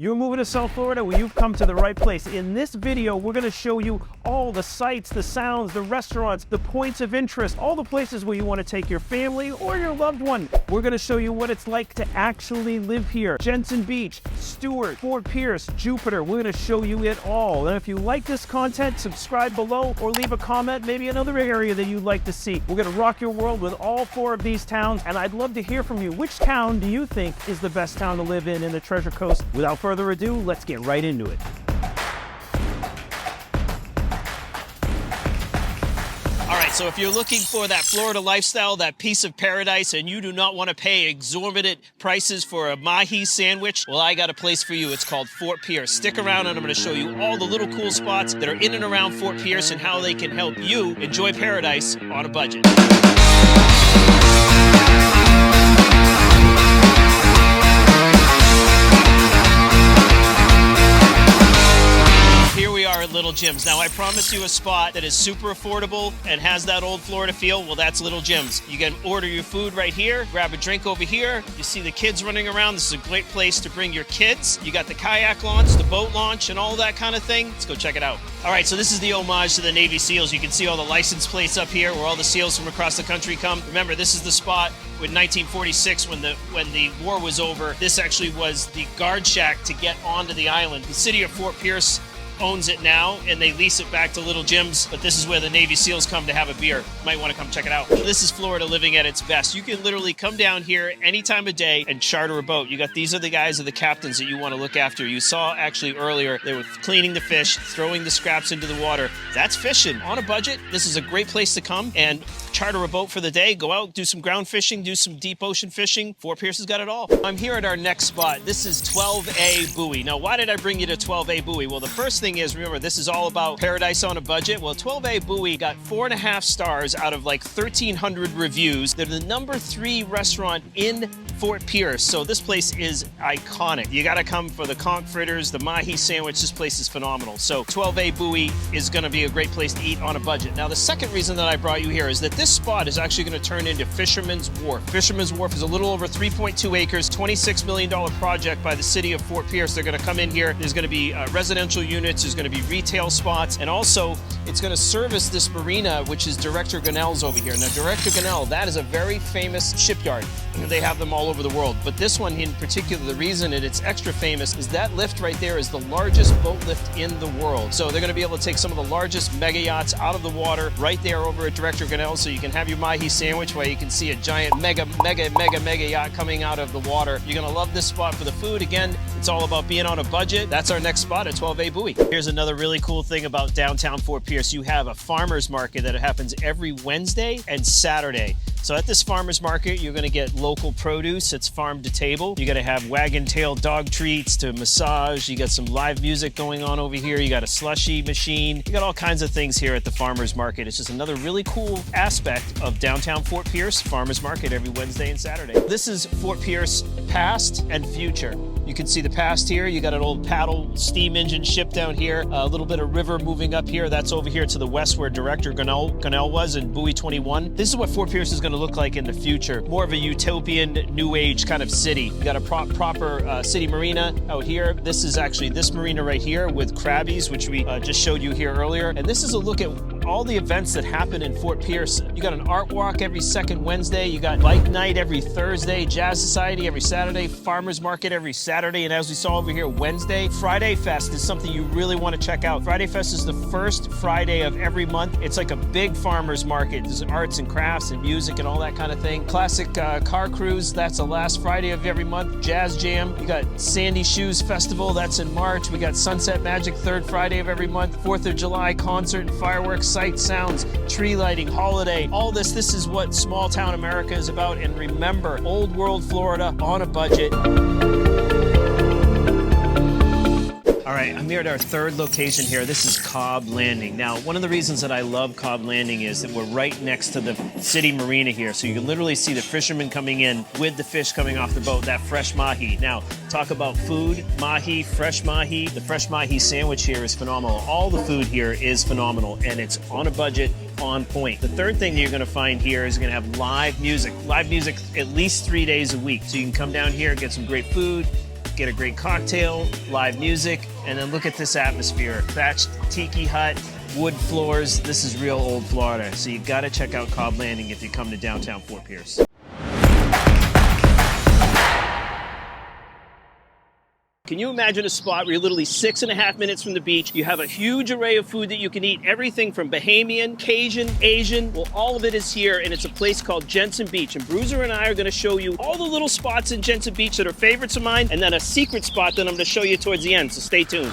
You're moving to South Florida? Well, you've come to the right place. In this video, we're going to show you all the sights, the sounds, the restaurants, the points of interest, all the places where you want to take your family or your loved one. We're going to show you what it's like to actually live here. Jensen Beach, Stuart, Fort Pierce, Jupiter. We're going to show you it all. And if you like this content, subscribe below or leave a comment, maybe another area that you'd like to see. We're going to rock your world with all 4 of these towns, and I'd love to hear from you. Which town do you think is the best town to live in the Treasure Coast? Without further ado, let's get right into it. All right, so if you're looking for that Florida lifestyle, that piece of paradise, and you do not want to pay exorbitant prices for a mahi sandwich, well, I got a place for you. It's called Fort Pierce. Stick around and I'm going to show you all the little cool spots that are in and around Fort Pierce and how they can help you enjoy paradise on a budget. Here we are at Little Jim's. Now, I promised you a spot that is super affordable and has that old Florida feel. Well, that's Little Jim's. You can order your food right here, grab a drink over here. You see the kids running around. This is a great place to bring your kids. You got the kayak launch, the boat launch, and all that kind of thing. Let's go check it out. All right, so this is the homage to the Navy SEALs. You can see all the license plates up here where all the SEALs from across the country come. Remember, this is the spot in 1946 when the war was over. This actually was the guard shack to get onto the island. The city of Fort Pierce owns it now, and they lease it back to Little Jim's, but this is where the Navy SEALs come to have a beer. You might want to come check it out. This is Florida living at its best. You can literally come down here any time of day and charter a boat. These are the guys, are the captains that you want to look after. You saw actually earlier, they were cleaning the fish, throwing the scraps into the water. That's fishing on a budget. This is a great place to come and charter a boat for the day, go out, do some ground fishing, do some deep ocean fishing. Fort Pierce has got it all. I'm here at our next spot. This is 12A Buoy. Now, why did I bring you to 12A Buoy? Well, the first thing is, remember, this is all about paradise on a budget. Well, 12A Buoy got 4.5 stars out of like 1,300 reviews. They're the #3 restaurant in Fort Pierce. So this place is iconic. You gotta come for the conch fritters, the mahi sandwich. This place is phenomenal. So 12A Buoy is gonna be a great place to eat on a budget. Now, the second reason that I brought you here is that this spot is actually gonna turn into Fisherman's Wharf. Fisherman's Wharf is a little over 3.2 acres, $26 million project by the city of Fort Pierce. They're gonna come in here. There's gonna be residential units. There's gonna be retail spots, and also it's going to service this marina, which is Director Gunnell's over here. Now, Director Gunnell, that is a very famous shipyard. They have them all over the world, but this one in particular, the reason it's extra famous is that lift right there is the largest boat lift in the world. So they're going to be able to take some of the largest mega yachts out of the water right there over at Director Gunnell, so you can have your mahi sandwich while you can see a giant mega yacht coming out of the water. You're going to love this spot for the food. Again, it's all about being on a budget. That's our next spot at 12A Buoy. Here's another really cool thing about downtown Fort Pierce. You have a farmer's market that happens every Wednesday and Saturday. So at this farmer's market, you're going to get local produce. It's farm to table. You're going to have wagon tail dog treats to massage. You got some live music going on over here. You got a slushy machine. You got all kinds of things here at the farmer's market. It's just another really cool aspect of downtown Fort Pierce farmer's market every Wednesday and Saturday. This is Fort Pierce past and future. You can see the past here. You got an old paddle steam engine ship down here. A little bit of river moving up here. That's over here to the west where Director Gunnell was in Buoy 21. This is what Fort Pierce is going to look like in the future. More of a utopian, new age kind of city. You got a proper city marina out here. This is actually this marina right here with crabbies, which we just showed you here earlier. And this is a look at all the events that happen in Fort Pierce. You got an art walk every second Wednesday. You got bike night every Thursday, jazz society every Saturday, farmers market every Saturday, and as we saw over here, Wednesday. Friday Fest is something you really want to check out. Friday Fest is the first Friday of every month. It's like a big farmers market. There's arts and crafts and music and all that kind of thing. Classic car cruise, that's the last Friday of every month. Jazz Jam, you got Sandy Shoes Festival, that's in March. We got Sunset Magic, third Friday of every month. 4th of July concert and fireworks, sight, sounds, tree lighting, holiday. All this is what small town America is about. And remember, old world Florida on a budget. All right, I'm here at our third location here. This is Cobb Landing. Now, one of the reasons that I love Cobb Landing is that we're right next to the city marina here. So you can literally see the fishermen coming in with the fish coming off the boat, that fresh mahi. Now, talk about food, mahi, fresh mahi. The fresh mahi sandwich here is phenomenal. All the food here is phenomenal, and it's on a budget, on point. The third thing you're gonna find here is you're gonna have live music. Live music at least 3 days a week. So you can come down here, get some great food, get a great cocktail, live music, and then look at this atmosphere. Thatched tiki hut, wood floors. This is real old Florida. So you gotta check out Cobb Landing if you come to downtown Fort Pierce. Can you imagine a spot where you're literally 6.5 minutes from the beach? You have a huge array of food that you can eat, everything from Bahamian, Cajun, Asian. Well, all of it is here, and it's a place called Jensen Beach. And Bruiser and I are gonna show you all the little spots in Jensen Beach that are favorites of mine, and then a secret spot that I'm gonna show you towards the end, so stay tuned.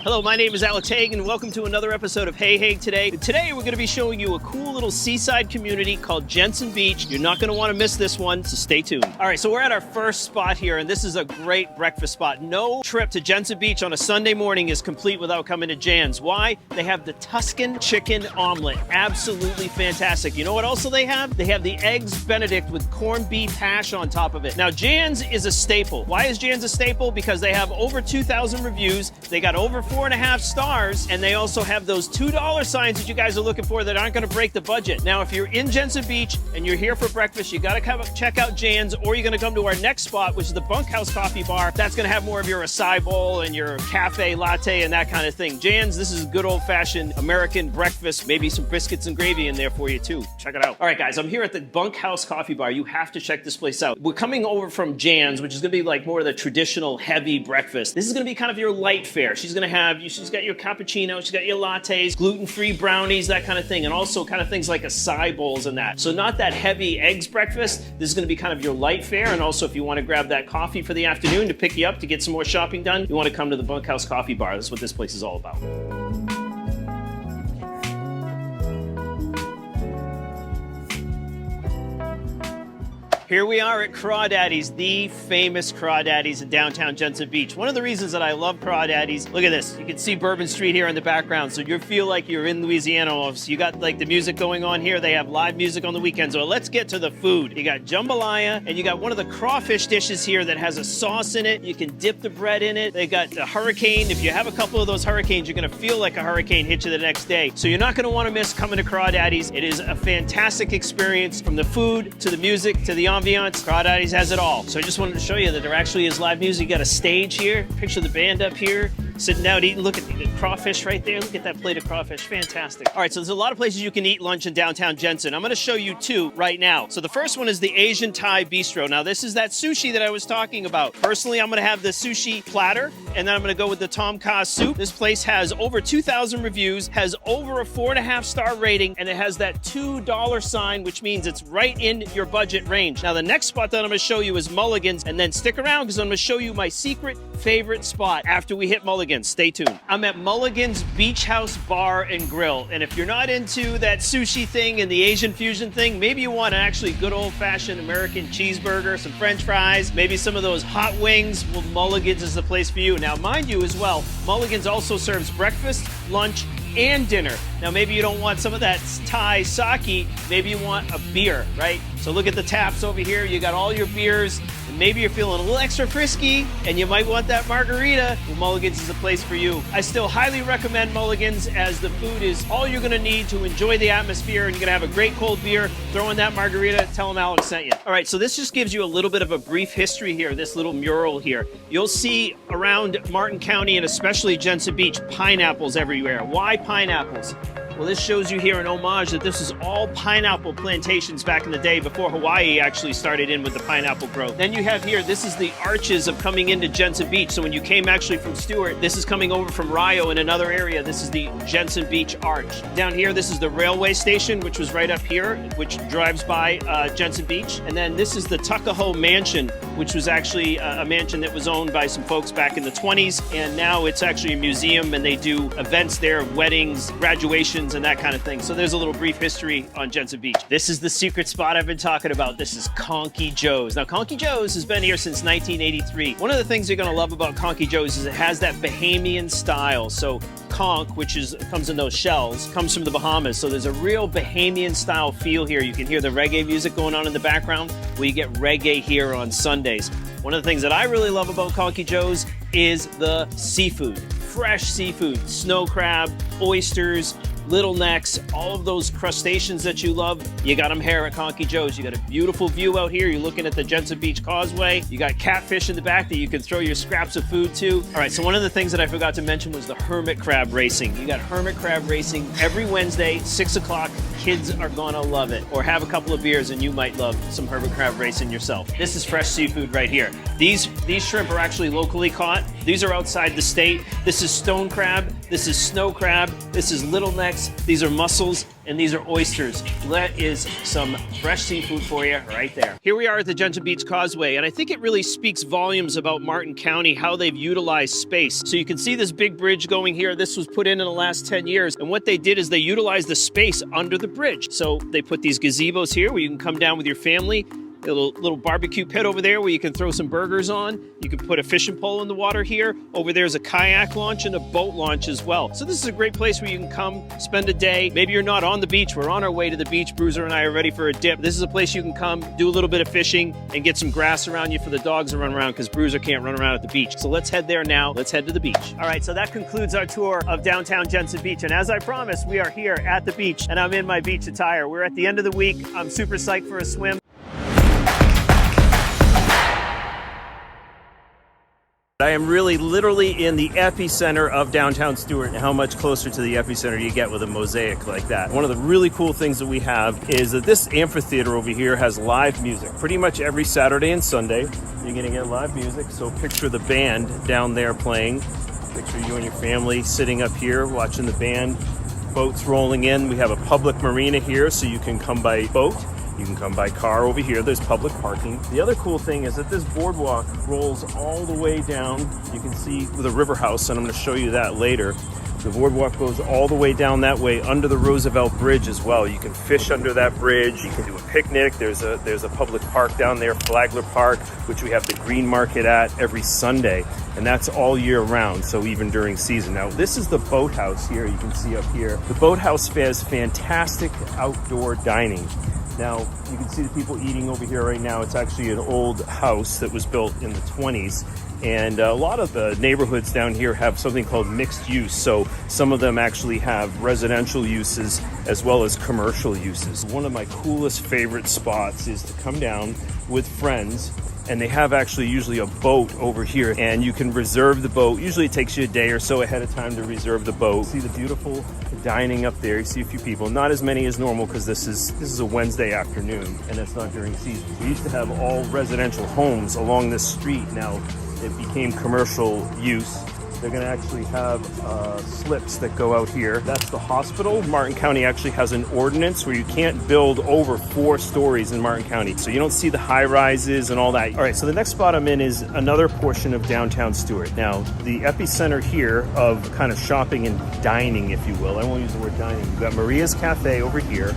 Hello, my name is Alex Haigh, and welcome to another episode of Haigh Today. Today, we're going to be showing you a cool little seaside community called Jensen Beach. You're not going to want to miss this one, so stay tuned. All right, so we're at our first spot here, and this is a great breakfast spot. No trip to Jensen Beach on a Sunday morning is complete without coming to Jan's. Why? They have the Tuscan chicken omelet. Absolutely fantastic. You know what also they have? They have the Eggs Benedict with corned beef hash on top of it. Now, Jan's is a staple. Why is Jan's a staple? Because they have over 2,000 reviews. They got over 4.5 stars, and they also have those $2 signs that you guys are looking for that aren't going to break the budget. Now, if you're in Jensen Beach and you're here for breakfast, you got to come check out Jan's, or you're going to come to our next spot, which is the Bunkhouse Coffee Bar. That's going to have more of your acai bowl and your cafe latte and that kind of thing. Jan's, this is good old-fashioned American breakfast, maybe some biscuits and gravy in there for you too. Check it out. All right, guys, I'm here at the Bunkhouse Coffee Bar. You have to check this place out. We're coming over from Jan's, which is going to be like more of the traditional heavy breakfast. This is going to be kind of your light fare. She's got your cappuccino, she's got your lattes, gluten-free brownies, that kind of thing, and also kind of things like acai bowls and that. So not that heavy eggs breakfast. This is going to be kind of your light fare, and also if you want to grab that coffee for the afternoon to pick you up to get some more shopping done, you want to come to the Bunkhouse Coffee Bar. That's what this place is all about. Here we are at Crawdaddy's, the famous Crawdaddy's in downtown Jensen Beach. One of the reasons that I love Crawdaddy's, look at this. You can see Bourbon Street here in the background, so you feel like you're in Louisiana almost. You got like the music going on here. They have live music on the weekends. So let's get to the food. You got jambalaya, and you got one of the crawfish dishes here that has a sauce in it. You can dip the bread in it. They got the hurricane. If you have a couple of those hurricanes, you're gonna feel like a hurricane hit you the next day. So you're not gonna wanna miss coming to Crawdaddy's. It is a fantastic experience, from the food to the music to the ambiance. Crawdaddy's has it all. So I just wanted to show you that there actually is live music. You got a stage here. Picture the band up here, sitting out eating. Look at the crawfish right there. Look at that plate of crawfish. Fantastic. All right, so there's a lot of places you can eat lunch in downtown Jensen. I'm going to show you two right now. So the first one is the Asian Thai Bistro. Now, this is that sushi that I was talking about. Personally, I'm going to have the sushi platter, and then I'm going to go with the tom kha soup. This place has over 2,000 reviews, has over a 4.5 star rating, and it has that $2 sign, which means it's right in your budget range. Now, the next spot that I'm going to show you is Mulligan's, and then stick around because I'm going to show you my secret favorite spot after we hit Mulligan's. Stay tuned. I'm at Mulligan's Beach House Bar and Grill, and if you're not into that sushi thing and the Asian fusion thing, maybe you want an actually good old-fashioned American cheeseburger, some French fries, maybe some of those hot wings. Well, Mulligan's is the place for you. Now, mind you as well, Mulligan's also serves breakfast, lunch, and dinner. Now, maybe you don't want some of that Thai sake, maybe you want a beer, right? So look at the taps over here. You got all your beers, and maybe you're feeling a little extra frisky, and you might want that margarita. Well, Mulligan's is a place for you. I still highly recommend Mulligan's, as the food is all you're gonna need to enjoy the atmosphere, and you're gonna have a great cold beer, throw in that margarita, tell them Alex sent you. All right, so this just gives you a little bit of a brief history here, this little mural here. You'll see around Martin County, and especially Jensen Beach, pineapples everywhere. Why pineapples? Well, this shows you here an homage that this is all pineapple plantations back in the day before Hawaii actually started in with the pineapple growth. Then you have here, this is the arches of coming into Jensen Beach. So when you came actually from Stuart, this is coming over from Rio in another area. This is the Jensen Beach Arch. Down here, this is the railway station, which was right up here, which drives by Jensen Beach. And then this is the Tuckahoe Mansion, which was actually a mansion that was owned by some folks back in the 20s. And now it's actually a museum, and they do events there, weddings, graduations, and that kind of thing. So there's a little brief history on Jensen Beach. This is the secret spot I've been talking about. This is Conky Joe's. Now, Conky Joe's has been here since 1983. One of the things you're gonna love about Conky Joe's is it has that Bahamian style. So conch, which comes in those shells, comes from the Bahamas. So there's a real Bahamian style feel here. You can hear the reggae music going on in the background. We get reggae here on Sundays. One of the things that I really love about Conky Joe's is the seafood. Fresh seafood, snow crab, oysters, little necks, all of those crustaceans that you love, you got them here at Conky Joe's. You got a beautiful view out here. You're looking at the Jensen Beach Causeway. You got catfish in the back that you can throw your scraps of food to. All right, so one of the things that I forgot to mention was the hermit crab racing. You got hermit crab racing every Wednesday, 6 o'clock. Kids are gonna love it. Or have a couple of beers and you might love some hermit crab racing yourself. This is fresh seafood right here. These shrimp are actually locally caught. These are outside the state. This is stone crab. This is snow crab. This is little necks. These are mussels. And these are oysters. That is some fresh seafood for you right there. Here we are at the Jensen Beach Causeway, and I think it really speaks volumes about Martin County, how they've utilized space. So you can see this big bridge going here. This was put in the last 10 years, and what they did is they utilized the space under the bridge. So they put these gazebos here where you can come down with your family. A little barbecue pit over there where you can throw some burgers on. You can put a fishing pole in the water here. Over there's a kayak launch and a boat launch as well. So this is a great place where you can come spend a day. Maybe you're not on the beach. We're on our way to the beach. Bruiser and I are ready for a dip. This is a place you can come, do a little bit of fishing, and get some grass around you for the dogs to run around because Bruiser can't run around at the beach. So let's head there now. Let's head to the beach. All right, so that concludes our tour of downtown Jensen Beach. And as I promised, we are here at the beach, and I'm in my beach attire. We're at the end of the week. I'm super psyched for a swim. I am really literally in the epicenter of downtown Stuart, and how much closer to the epicenter you get with a mosaic like that. One of the really cool things that we have is that this amphitheater over here has live music. Pretty much every Saturday and Sunday, you're gonna get live music. So picture the band down there playing. Picture you and your family sitting up here watching the band. Boats rolling in. We have a public marina here, so you can come by boat. You can come by car over here. There's public parking. The other cool thing is that this boardwalk rolls all the way down. You can see the river house, and I'm going to show you that later. The boardwalk goes all the way down that way under the Roosevelt Bridge as well. You can fish under that bridge. You can do a picnic. There's a public park down there, Flagler Park, which we have the green market at every Sunday, and that's all year round, so even during season. Now, this is the boathouse here. You can see up here. The boathouse has fantastic outdoor dining. Now, you can see the people eating over here right now. It's actually an old house that was built in the 20s. And a lot of the neighborhoods down here have something called mixed use. So some of them actually have residential uses as well as commercial uses. One of my coolest favorite spots is to come down with friends, and they have actually usually a boat over here, and you can reserve the boat. Usually it takes you a day or so ahead of time to reserve the boat. See the beautiful dining up there. You see a few people, not as many as normal because this is a Wednesday afternoon and it's not during season. We used to have all residential homes along this street. Now it became commercial use. They're going to actually have slips that go out here. That's the hospital. Martin County actually has an ordinance where you can't build over 4 stories in Martin County. So you don't see the high rises and all that. All right, so the next spot I'm in is another portion of downtown Stuart. Now, the epicenter here of kind of shopping and dining, if you will. I won't use the word dining. We've got Maria's Cafe over here.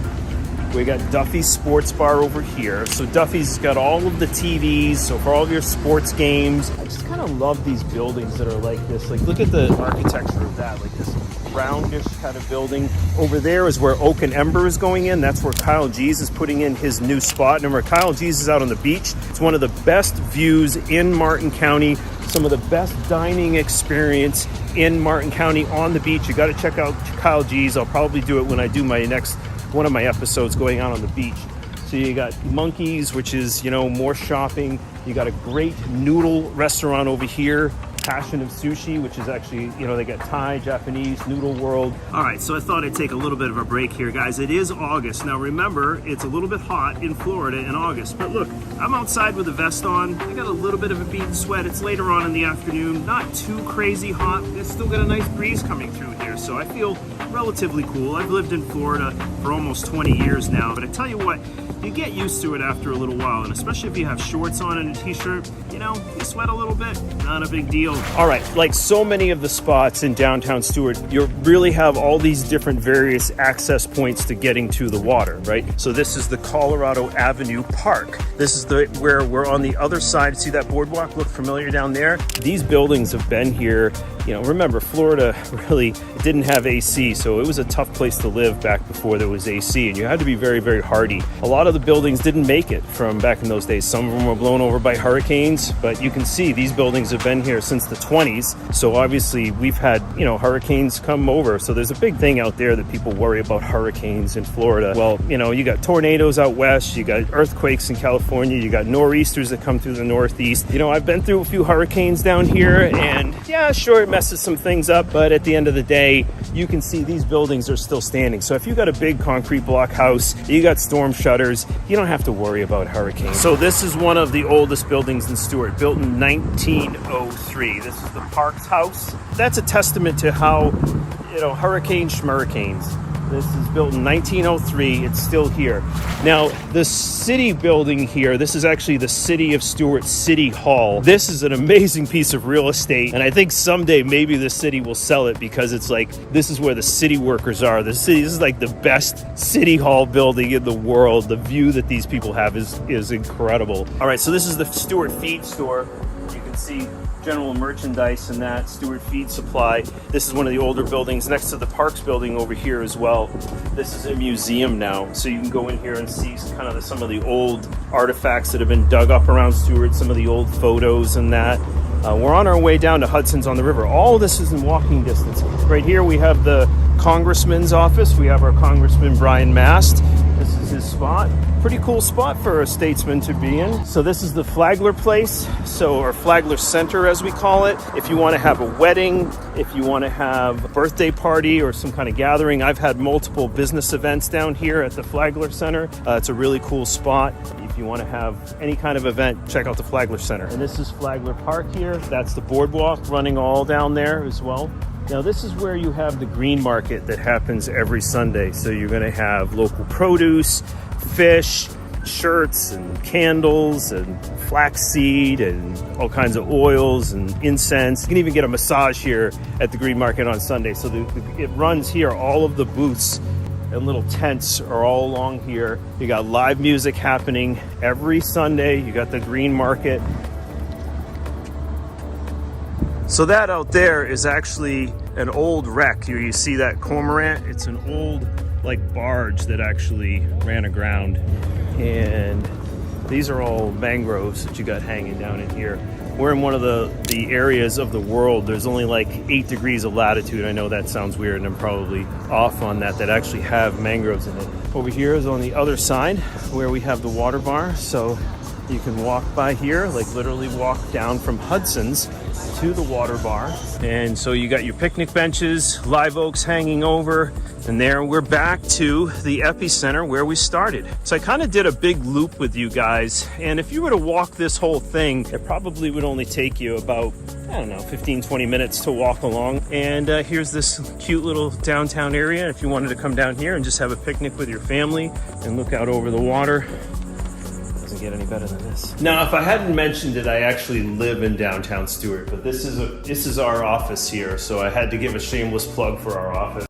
We got Duffy's Sports Bar over here. So Duffy's got all of the TVs, so for all of your sports games. I just kind of love these buildings that are like this. Like, look at the architecture of that, like this roundish kind of building. Over there is where Oak and Ember is going in. That's where Kyle G's is putting in his new spot. And where Kyle G's is out on the beach. It's one of the best views in Martin County. Some of the best dining experience in Martin County on the beach. You got to check out Kyle G's. I'll probably do it when I do my next one of my episodes going out on the beach. So you got Monkeys, which is, you know, more shopping. You got a great noodle restaurant over here, Passion of Sushi, which is actually, you know, they got Thai, Japanese, Noodle World. All right, so I thought I'd take a little bit of a break here, guys. It is August. Now remember, it's a little bit hot in Florida in August, but look, I'm outside with a vest on. I got a little bit of a bead sweat. It's later on in the afternoon, not too crazy hot. It's still got a nice breeze coming through here, so I feel relatively cool. I've lived in Florida for almost 20 years now, but I tell you what, you get used to it after a little while, and especially if you have shorts on and a t-shirt, you know, you sweat a little bit, not a big deal. All right, like so many of the spots in downtown Stuart, you really have all these different various access points to getting to the water, right? So this is the Colorado Avenue Park. This is where we're on the other side. See that boardwalk look familiar down there? These buildings have been here You know, remember, Florida really didn't have AC, so it was a tough place to live back before there was AC, and you had to be very, very hardy. A lot of the buildings didn't make it from back in those days. Some of them were blown over by hurricanes, but you can see these buildings have been here since the 20s. So obviously we've had, you know, hurricanes come over. So there's a big thing out there that people worry about hurricanes in Florida. Well, you know, you got tornadoes out west, you got earthquakes in California, you got nor'easters that come through the Northeast. You know, I've been through a few hurricanes down here, and yeah, sure, it messes some things up, but at the end of the day, you can see these buildings are still standing. So if you got a big concrete block house, you got storm shutters, you don't have to worry about hurricanes. So this is one of the oldest buildings in Stuart, built in 1903. This is the Parks House. That's a testament to how, you know, hurricanes. This is built in 1903. It's still here. Now, the city building here, this is actually the City of Stuart City Hall. This is an amazing piece of real estate, and I think someday maybe the city will sell it, because it's like, this is where the city workers are. This is like the best city hall building in the world. The view that these people have is incredible. All right, so this is the Stuart Feed Store. You can see general merchandise and that, Stuart Feed Supply. This is one of the older buildings next to the Parks building over here as well. This is a museum now, so you can go in here and see kind of some of the old artifacts that have been dug up around Stuart, some of the old photos and that. We're on our way down to Hudson's on the River. All of this is in walking distance. Right here we have the Congressman's office. We have our Congressman Brian Mast. This is his spot. Pretty cool spot for a statesman to be in. So this is the Flagler Place, or Flagler Center as we call it. If you want to have a wedding, if you want to have a birthday party or some kind of gathering, I've had multiple business events down here at the Flagler Center. It's a really cool spot. If you want to have any kind of event, check out the Flagler Center. And this is Flagler Park here. That's the boardwalk running all down there as well. Now this is where you have the green market that happens every Sunday. So you're going to have local produce, fish, shirts and candles and flaxseed and all kinds of oils and incense. You can even get a massage here at the green market on Sunday. So it runs here. All of the booths and little tents are all along here. You got live music happening every Sunday. You got the green market. So that out there is actually an old wreck. You see that cormorant? It's an old barge that actually ran aground. And these are all mangroves that you got hanging down in here. We're in one of the areas of the world. There's only 8 degrees of latitude. I know that sounds weird, and I'm probably off on that actually have mangroves in it. Over here is on the other side where we have the water bar. So you can walk by here, literally walk down from Hudson's to the water bar. And so you got your picnic benches, live oaks hanging over, and there we're back to the epicenter where we started. So I kind of did a big loop with you guys, and if you were to walk this whole thing, it probably would only take you about, 15-20 minutes to walk along. And here's this cute little downtown area. If you wanted to come down here and just have a picnic with your family and look out over the water, get any better than this. Now, if I hadn't mentioned it, I actually live in downtown Stuart, but this is our office here, so I had to give a shameless plug for our office.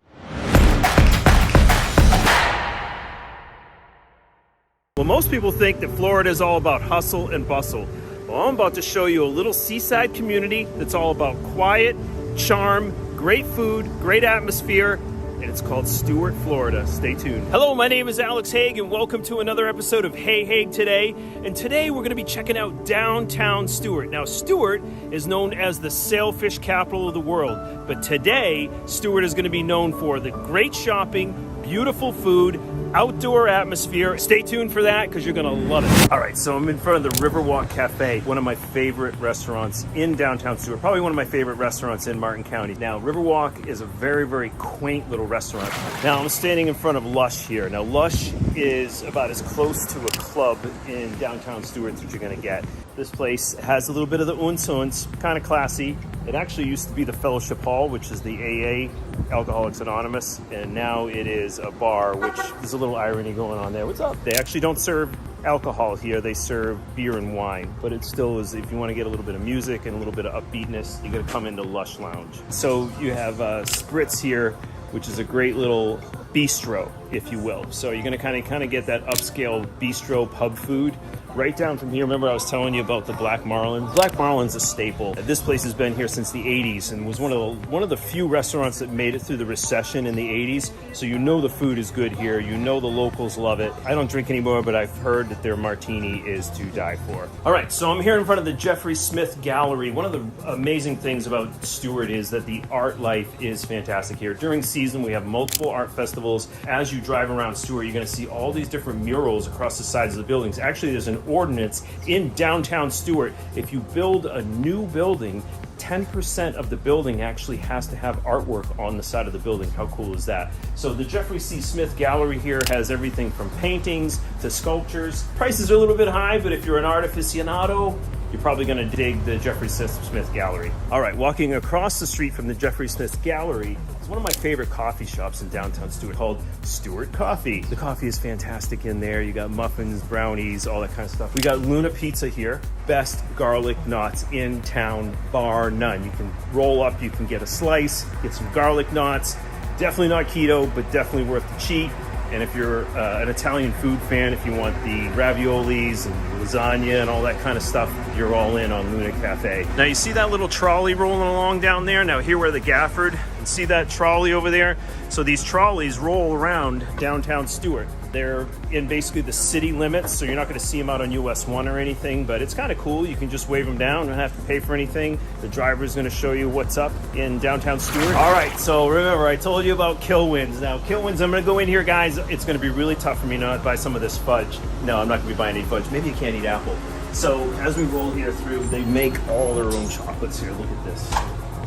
Well, most people think that Florida is all about hustle and bustle. Well, I'm about to show you a little seaside community that's all about quiet, charm, great food, great atmosphere, and it's called Stuart, Florida. Stay tuned. Hello, my name is Alex Haigh, and welcome to another episode of Hey Haigh Today. And today we're going to be checking out downtown Stuart. Now, Stuart is known as the sailfish capital of the world, but today Stuart is going to be known for the great shopping, beautiful food, outdoor atmosphere. Stay tuned for that because you're gonna love it. All right, so I'm in front of the Riverwalk Cafe, one of my favorite restaurants in downtown Stuart, probably one of my favorite restaurants in Martin County. Now, Riverwalk is a very, very quaint little restaurant. Now, I'm standing in front of Lush here. Now, Lush is about as close to a club in downtown Stuart that you're gonna get. This place has a little bit of the uns, kind of classy. It actually used to be the Fellowship Hall, which is the AA, Alcoholics Anonymous, and now it is a bar, which there's a little irony going on there. What's up? They actually don't serve alcohol here. They serve beer and wine, but it still is, if you want to get a little bit of music and a little bit of upbeatness, you got to come into Lush Lounge. So you have Spritz here, which is a great little bistro, if you will. So you're going to kind of get that upscale bistro pub food. Right down from here, remember I was telling you about the black marlin? Black marlin's a staple. This place has been here since the 80s and was one of the few restaurants that made it through the recession in the 80s. So you know the food is good here. You know the locals love it. I don't drink anymore, but I've heard that their martini is to die for. All right, so I'm here in front of the Jeffrey Smith Gallery. One of the amazing things about Stuart is that the art life is fantastic here. During season, we have multiple art festivals. As you drive around Stuart, you're gonna see all these different murals across the sides of the buildings. Actually, there's an ordinance in downtown Stuart. If you build a new building, 10% of the building actually has to have artwork on the side of the building. How cool is that? So the Jeffrey C. Smith Gallery here has everything from paintings to sculptures. Prices are a little bit high, but if you're an art aficionado, you're probably going to dig the Jeffrey Smith Gallery. All right, walking across the street from the Jeffrey Smith Gallery is one of my favorite coffee shops in downtown Stuart called Stuart Coffee. The coffee is fantastic in there. You got muffins, brownies, all that kind of stuff. We got Luna Pizza here. Best garlic knots in town, bar none. You can roll up, you can get a slice, get some garlic knots. Definitely not keto, but definitely worth the cheat. And if you're an Italian food fan, if you want the raviolis and lasagna and all that kind of stuff, you're all in on Luna Cafe. Now you see that little trolley rolling along down there? Now here we're the Gafford. And see that trolley over there? So these trolleys roll around downtown Stuart. They're in basically the city limits, so you're not going to see them out on US 1 or anything, but it's kind of cool. You can just wave them down, don't have to pay for anything. The driver's going to show you what's up in downtown Stuart. All right, so remember I told you about Kilwins. Now Kilwins, I'm going to go in here, guys. It's going to be really tough for me not to buy some of this fudge. No, I'm not going to be buying any fudge. Maybe a candied apple. So as we roll here through, they make all their own chocolates here. Look at this.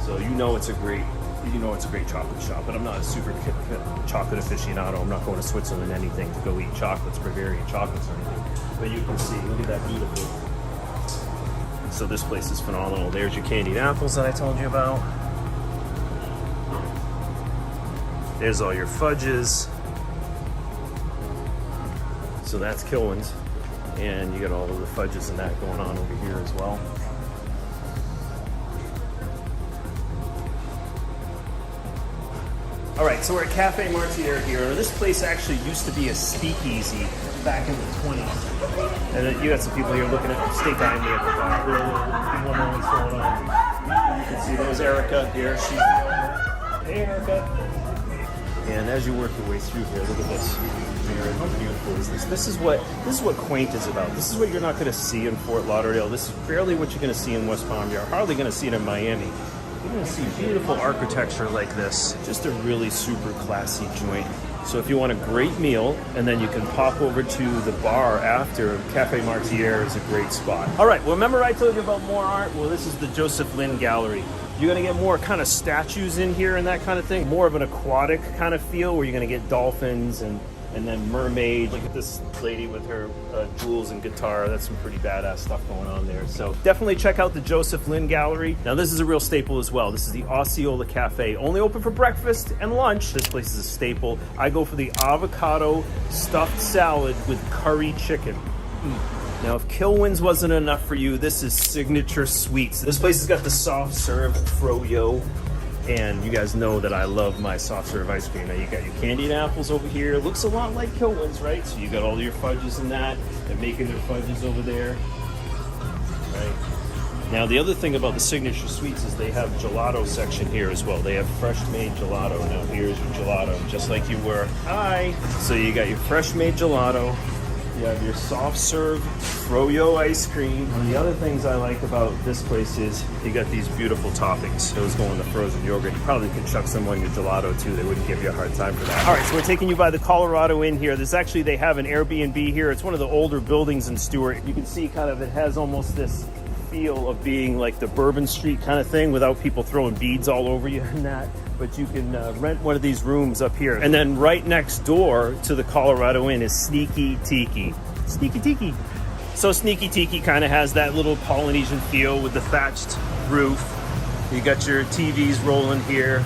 So you know it's a great chocolate shop, but I'm not a super chocolate aficionado. I'm not going to Switzerland anything to go eat chocolates, Bavarian chocolates or anything. But you can see, look at that beautiful. So this place is phenomenal. There's your candied apples that I told you about. There's all your fudges. So that's Kilwins. And you got all of the fudges and that going on over here as well. All right, so we're at Cafe Martier here. This place actually used to be a speakeasy back in the 20s. And then you got some people here looking at steak eye me at the bar. Really wondering what's going on. You can see there's Erica here. She's hey, Erica. And as you work your way through here, look at this. How beautiful is this? This is what quaint is about. This is what you're not going to see in Fort Lauderdale. This is barely what you're going to see in West Palm. You're hardly going to see it in Miami. You're going to see beautiful architecture like this. Just a really super classy joint. So if you want a great meal, and then you can pop over to the bar after, Cafe Martier is a great spot. All right, well, remember I told you about more art? Well, this is the Joseph Lynn Gallery. You're going to get more kind of statues in here and that kind of thing. More of an aquatic kind of feel where you're going to get dolphins and then mermaids. Look at this lady with her jewels and guitar. That's some pretty badass stuff going on there. So definitely check out the Joseph Lynn Gallery. Now this is a real staple as well. This is the Osceola Cafe. Only open for breakfast and lunch. This place is a staple. I go for the avocado stuffed salad with curry chicken. Now if Kilwins wasn't enough for you, this is Signature Sweets. This place has got the soft serve froyo. And you guys know that I love my soft serve ice cream. Now you got your candied apples over here. It looks a lot like Kilwins, right? So you got all your fudges in that. They're making their fudges over there, right? Now the other thing about the Signature Sweets is they have gelato section here as well. They have fresh made gelato. Now here's your gelato, just like you were. Hi. So you got your fresh made gelato. You have your soft serve froyo ice cream. One of the other things I like about this place is you got these beautiful toppings. Those go in the frozen yogurt. You probably could chuck some on your gelato too. They wouldn't give you a hard time for that. All right, so we're taking you by the Colorado Inn here. They have an Airbnb here. It's one of the older buildings in Stuart. You can see kind of it has almost this feel of being like the Bourbon Street kind of thing without people throwing beads all over you and that. But you can rent one of these rooms up here. And then right next door to the Colorado Inn is Sneaky Tiki. Sneaky Tiki. So Sneaky Tiki kind of has that little Polynesian feel with the thatched roof. You got your TVs rolling here.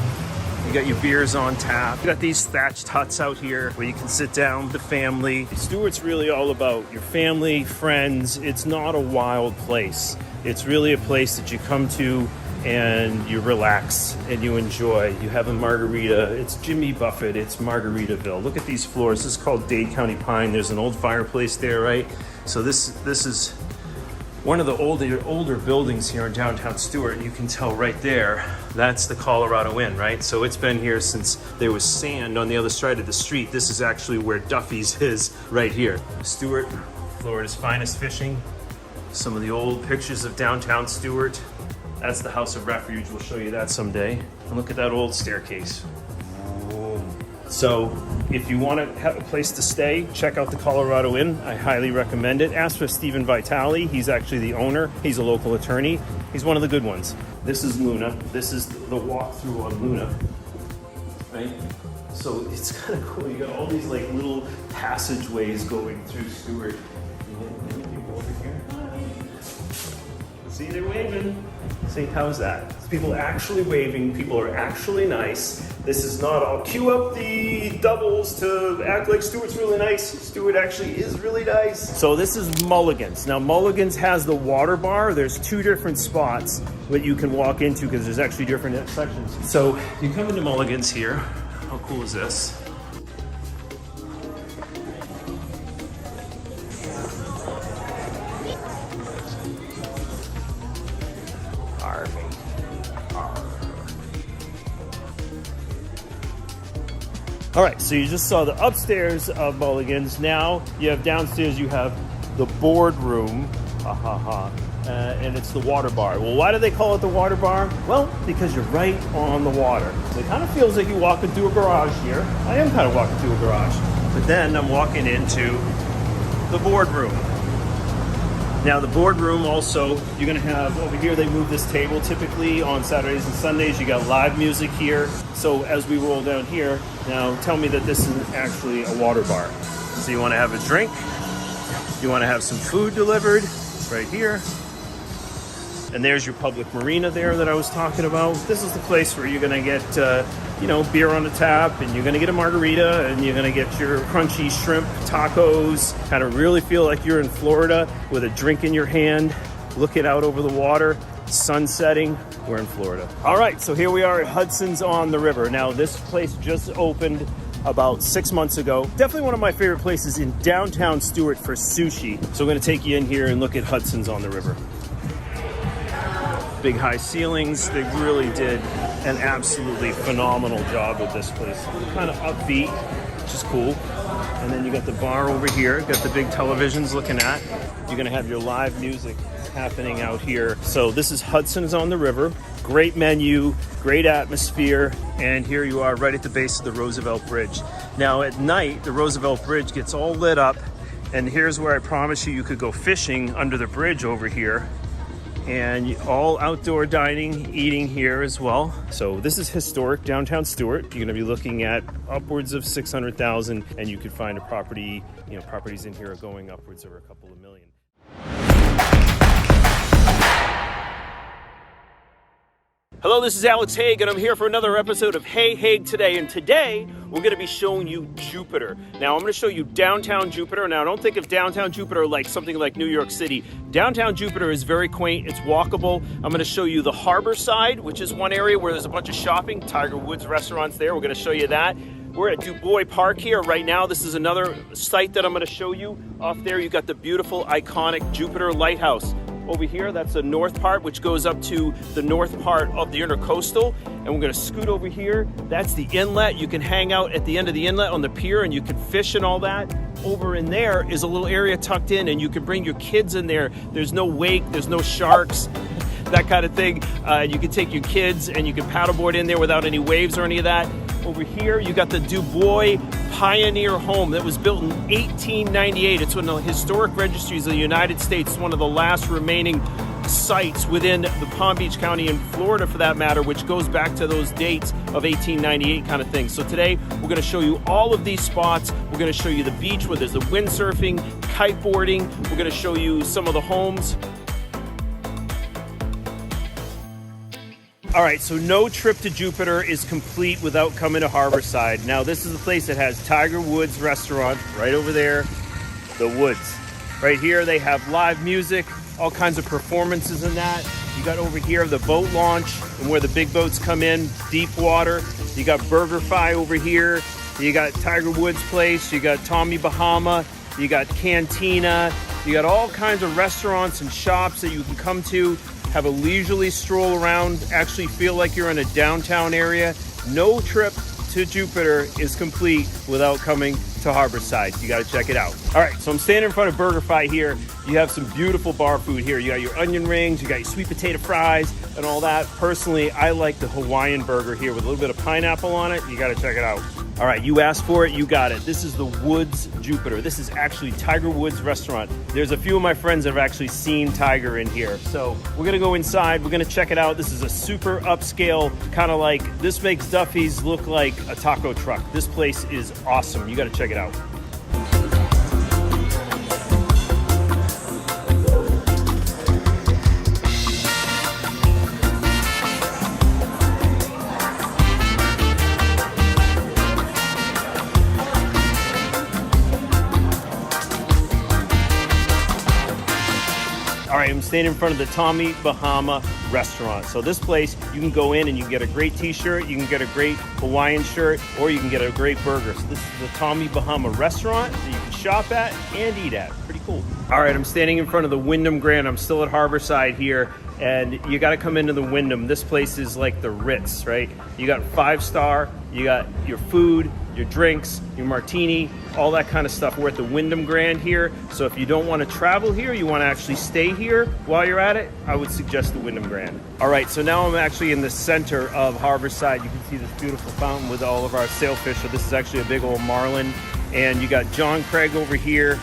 You got your beers on tap. You got these thatched huts out here where you can sit down with the family. Stuart's really all about your family, friends. It's not a wild place. It's really a place that you come to and you relax and you enjoy. You have a margarita. It's Jimmy Buffett. It's Margaritaville. Look at these floors. This is called Dade County Pine. There's an old fireplace there, right? So this is one of the older buildings here in downtown Stuart, and you can tell right there, that's the Colorado Inn, right? So it's been here since there was sand on the other side of the street. This is actually where Duffy's is, right here. Stuart, Florida's finest fishing. Some of the old pictures of downtown Stuart. That's the House of Refuge. We'll show you that someday. And look at that old staircase. So if you want to have a place to stay, check out the Colorado Inn. I highly recommend it. Ask for Stephen Vitale. He's actually the owner. He's a local attorney. He's one of the good ones. This is Luna. This is the walkthrough on Luna, right? So it's kind of cool. You got all these like little passageways going through Stuart. People over here. See, they're waving. See, how's that? People actually waving. People are actually nice. This is not all cue up the doubles to act like Stuart's really nice. Stuart actually is really nice. So this is Mulligan's. Now Mulligan's has the water bar. There's two different spots that you can walk into because there's actually different sections. So you come into Mulligan's here. How cool is this? All right, so you just saw the upstairs of Mulligan's. Now you have downstairs, you have the boardroom, and it's the water bar. Well, why do they call it the water bar? Well, because you're right on the water. It kind of feels like you're walking through a garage here. I am kind of walking through a garage. But then I'm walking into the boardroom. Now the boardroom also, you're gonna have, over here they move this table typically on Saturdays and Sundays. You got live music here. So as we roll down here, now tell me that this is actually a water bar. So you wanna have a drink, you wanna have some food delivered right here. And there's your public marina there that I was talking about. This is the place where you're gonna get, beer on the tap, and you're gonna get a margarita, and you're gonna get your crunchy shrimp tacos. Kind of really feel like you're in Florida with a drink in your hand, looking out over the water, sun setting. We're in Florida. All right, so here we are at Hudson's on the River. Now this place just opened about 6 months ago. Definitely one of my favorite places in downtown Stuart for sushi. So I'm gonna take you in here and look at Hudson's on the River. Big high ceilings. They really did an absolutely phenomenal job with this place. Kind of upbeat, which is cool. And then you got the bar over here. Got the big televisions looking at. You're gonna have your live music happening out here. So this is Hudson's on the River. Great menu, great atmosphere. And here you are right at the base of the Roosevelt Bridge. Now at night, the Roosevelt Bridge gets all lit up. And here's where I promise you could go fishing under the bridge over here. And all outdoor dining, eating here as well. So this is historic downtown Stuart. You're gonna be looking at upwards of 600,000, and you could find a property, properties in here are going upwards of a couple of million. Hello, this is Alex Haigh, and I'm here for another episode of Hey Haigh Today. And today, we're going to be showing you Jupiter. Now, I'm going to show you downtown Jupiter. Now, don't think of downtown Jupiter like something like New York City. Downtown Jupiter is very quaint. It's walkable. I'm going to show you the harbor side, which is one area where there's a bunch of shopping. Tiger Woods restaurants there. We're going to show you that. We're at Du Bois Park here right now. This is another site that I'm going to show you. Off there, you've got the beautiful, iconic Jupiter Lighthouse. Over here, that's the north part, which goes up to the north part of the intercoastal. And we're gonna scoot over here. That's the inlet. You can hang out at the end of the inlet on the pier, and you can fish and all that. Over in there is a little area tucked in, and you can bring your kids in there. There's no wake, there's no sharks, that kind of thing. You can take your kids and you can paddleboard in there without any waves or any of that. Over here, you got the Du Bois Pioneer Home that was built in 1898. It's one of the historic registries of the United States. It's one of the last remaining sites within the Palm Beach County in Florida, for that matter, which goes back to those dates of 1898 kind of thing. So today, we're going to show you all of these spots. We're going to show you the beach where there's the windsurfing, kiteboarding. We're going to show you some of the homes. All right, so no trip to Jupiter is complete without coming to Harborside. Now, this is a place that has Tiger Woods restaurant right over there, the Woods. Right here, they have live music, all kinds of performances in that. You got over here the boat launch and where the big boats come in, deep water. You got BurgerFi over here. You got Tiger Woods Place. You got Tommy Bahama. You got Cantina. You got all kinds of restaurants and shops that you can come to, have a leisurely stroll around, actually feel like you're in a downtown area. No trip to Jupiter is complete without coming to Harborside. You got to check it out. All right, so I'm standing in front of BurgerFi here. You have some beautiful bar food here. You got your onion rings, you got your sweet potato fries and all that. Personally, I like the Hawaiian burger here with a little bit of pineapple on it. You got to check it out. All right, you asked for it, you got it. This is the Woods Jupiter. This is actually Tiger Woods restaurant. There's a few of my friends that have actually seen Tiger in here. So we're gonna go inside, we're gonna check it out. This is a super upscale, kind of like, this makes Duffy's look like a taco truck. This place is awesome. You gotta check it out. All right, I'm standing in front of the Tommy Bahama restaurant. So this place, you can go in and you can get a great t-shirt, you can get a great Hawaiian shirt, or you can get a great burger. So this is the Tommy Bahama restaurant that you can shop at and eat at. Pretty cool. All right, I'm standing in front of the Wyndham Grand. I'm still at Harborside here, and you gotta come into the Wyndham. This place is like the Ritz, right? You got 5-star, you got your food, your drinks, your martini, all that kind of stuff. We're at the Wyndham Grand here. So if you don't want to travel here, you want to actually stay here while you're at it, I would suggest the Wyndham Grand. All right, so now I'm actually in the center of Harborside. You can see this beautiful fountain with all of our sailfish. So this is actually a big old marlin. And you got John Craig over here.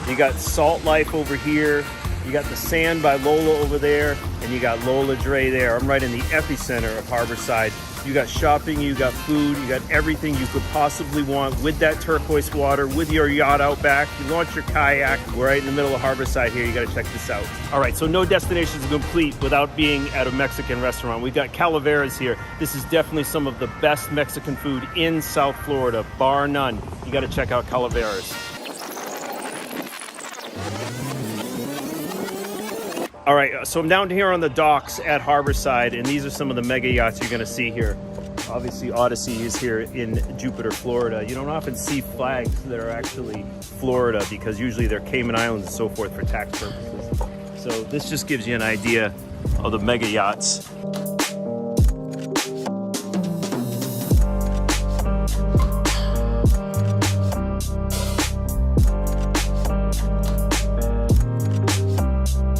You got Salt Life over here. You got the Sand by Lola over there. And you got Lola Dre there. I'm right in the epicenter of Harborside. You got shopping, you got food, you got everything you could possibly want with that turquoise water, with your yacht out back. You launch your kayak. We're right in the middle of Harborside here. You got to check this out. All right, so no destination is complete without being at a Mexican restaurant. We got Calaveras here. This is definitely some of the best Mexican food in South Florida, bar none. You got to check out Calaveras. All right, so I'm down here on the docks at Harborside, and these are some of the mega yachts you're gonna see here. Obviously, Odyssey is here in Jupiter, Florida. You don't often see flags that are actually Florida because usually they're Cayman Islands and so forth for tax purposes. So this just gives you an idea of the mega yachts.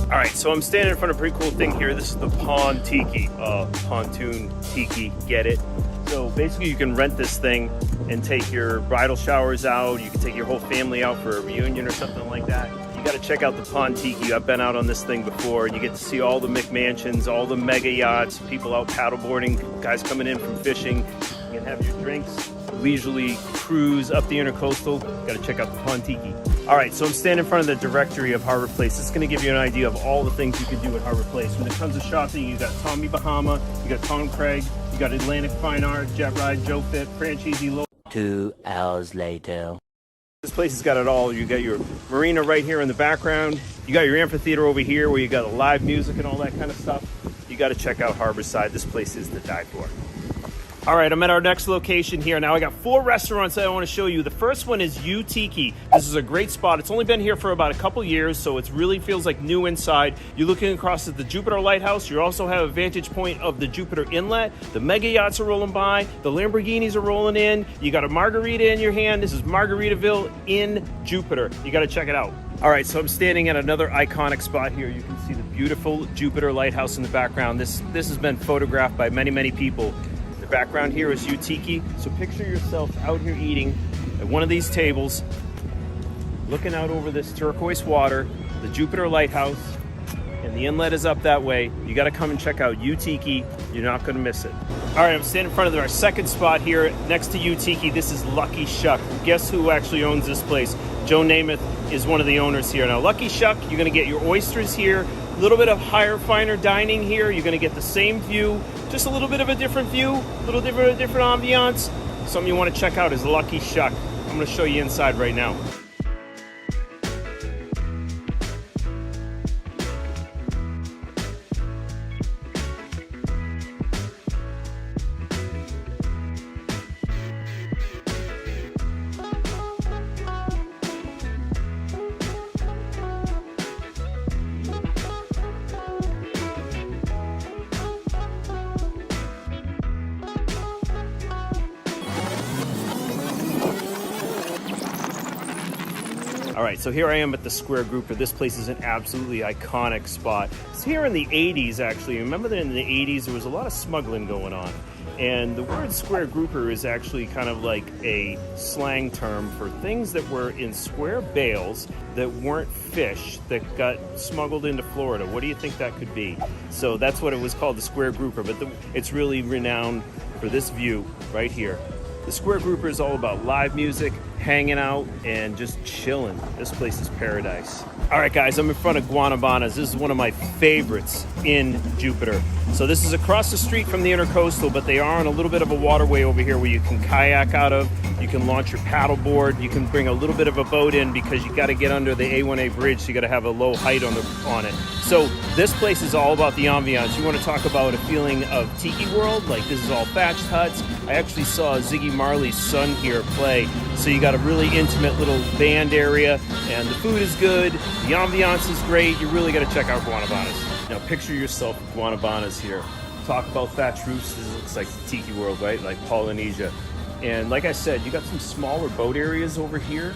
All right, so I'm standing in front of a pretty cool thing here. This is the Pond Tiki, pontoon tiki, get it? So basically you can rent this thing and take your bridal showers out. You can take your whole family out for a reunion or something like that. You gotta check out the Pond Tiki. I've been out on this thing before. You get to see all the McMansions, all the mega yachts, people out paddleboarding, guys coming in from fishing. You can have your drinks, leisurely cruise up the intercoastal. Gotta check out the Pond Tiki. All right, so I'm standing in front of the directory of Harbor Place. It's gonna give you an idea of all the things you can do at Harbor Place. When it comes to shopping, you got Tommy Bahama, you got Tom Craig, you got Atlantic Fine Art, Jet Ride, Joe Fit, Franchise Low. 2 hours later. This place has got it all. You got your marina right here in the background. You got your amphitheater over here where you got live music and all that kind of stuff. You gotta check out Harborside. This place is to die for. All right, I'm at our next location here. Now I got 4 restaurants that I want to show you. The first one is Tiki. This is a great spot. It's only been here for about a couple years, so it really feels like new inside. You're looking across at the Jupiter Lighthouse. You also have a vantage point of the Jupiter Inlet. The mega yachts are rolling by. The Lamborghinis are rolling in. You got a margarita in your hand. This is Margaritaville in Jupiter. You got to check it out. All right, so I'm standing at another iconic spot here. You can see the beautiful Jupiter Lighthouse in the background. This has been photographed by many, many people. The background here is Tiki. So picture yourself out here eating at one of these tables, looking out over this turquoise water, the Jupiter Lighthouse, and the inlet is up that way. You got to come and check out Tiki. You're not going to miss it. All right, I'm standing in front of our second spot here next to Tiki. This is Lucky Shuck. Guess who actually owns this place? Joe Namath is one of the owners here. Now, Lucky Shuck, you're going to get your oysters here, a little bit of higher, finer dining here. You're going to get the same view, just a little bit of a different view, a little different ambiance. Something you want to check out is Lucky Shuck. I'm going to show you inside right now. All right, so here I am at the Square Grouper. This place is an absolutely iconic spot. It's here in the 80s, actually. Remember that in the 80s, there was a lot of smuggling going on. And the word Square Grouper is actually kind of like a slang term for things that were in square bales that weren't fish that got smuggled into Florida. What do you think that could be? So that's what it was called, the Square Grouper, but it's really renowned for this view right here. The Square Grouper is all about live music, hanging out, and just chilling. This place is paradise. All right, guys, I'm in front of Guanabanas. This is one of my favorites in Jupiter. So this is across the street from the Intercoastal, but they are on a little bit of a waterway over here where you can kayak out of, you can launch your paddleboard, you can bring a little bit of a boat in because you got to get under the A1A bridge, so you got to have a low height on it. So this place is all about the ambiance. You want to talk about a feeling of tiki world? Like, this is all thatched huts. I actually saw Ziggy Marley's son here play, so you got a really intimate little band area, and the food is good, the ambiance is great. You really got to check out Guanabanas. Now picture yourself at Guanabanas here. Talk about thatched roofs. This looks like the tiki world, right? Like Polynesia. And like I said, you got some smaller boat areas over here.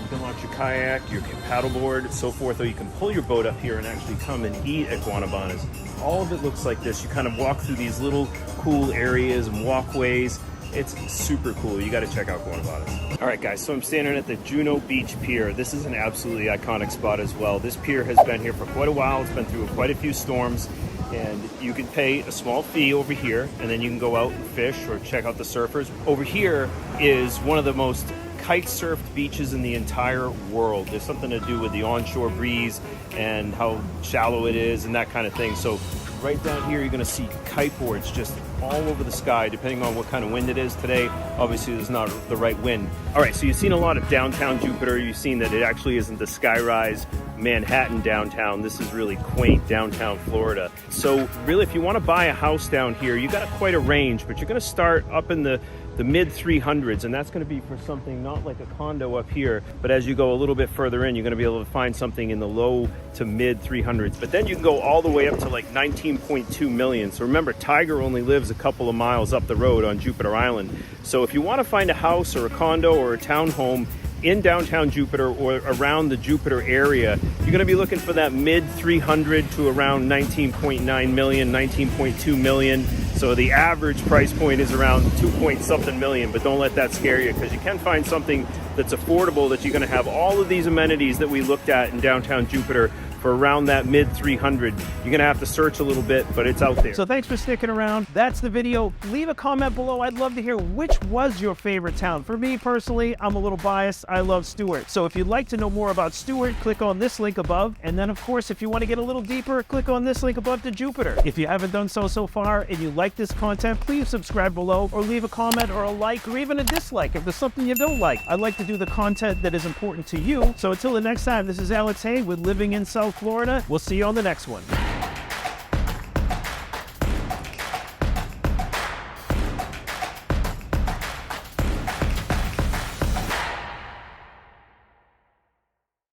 You can launch your kayak, your paddleboard, and so forth, or you can pull your boat up here and actually come and eat at Guanabanas. All of it looks like this. You kind of walk through these little cool areas and walkways. It's super cool. You got to check out Guanabanas. All right, guys, so I'm standing at the Juno Beach Pier. This is an absolutely iconic spot as well. This pier has been here for quite a while. It's been through quite a few storms, and you can pay a small fee over here, and then you can go out and fish or check out the surfers. Over here is one of the most kite-surfed beaches in the entire world. There's something to do with the onshore breeze and how shallow it is and that kind of thing. So right down here, you're going to see kiteboards just all over the sky, depending on what kind of wind it is today. Obviously, there's not the right wind. All right, so you've seen a lot of downtown Jupiter. You've seen that it actually isn't the skyrise Manhattan downtown. This is really quaint downtown Florida. So really, if you want to buy a house down here, you got quite a range, but you're going to start up in the mid 300s, and that's going to be for something not like a condo up here, but as you go a little bit further in, you're going to be able to find something in the low to mid 300s. But then you can go all the way up to like 19.2 million. So remember, Tiger only lives a couple of miles up the road on Jupiter Island. So if you want to find a house or a condo or a townhome in downtown Jupiter or around the Jupiter area, you're going to be looking for that mid 300 to around 19.9 million, 19.2 million. So the average price point is around 2-point-something million, but don't let that scare you, because you can find something that's affordable that you're going to have all of these amenities that we looked at in downtown Jupiter for around that mid 300. You're gonna have to search a little bit, but it's out there. So thanks for sticking around. That's the video. Leave a comment below. I'd love to hear which was your favorite town. For me personally, I'm a little biased. I love Stuart. So if you'd like to know more about Stuart, click on this link above. And then of course, if you want to get a little deeper, click on this link above to Jupiter. If you haven't done so far and you like this content, please subscribe below or leave a comment or a like or even a dislike if there's something you don't like. I'd like to do the content that is important to you. So until the next time, this is Alex Haigh with Living in South Florida. We'll see you on the next one.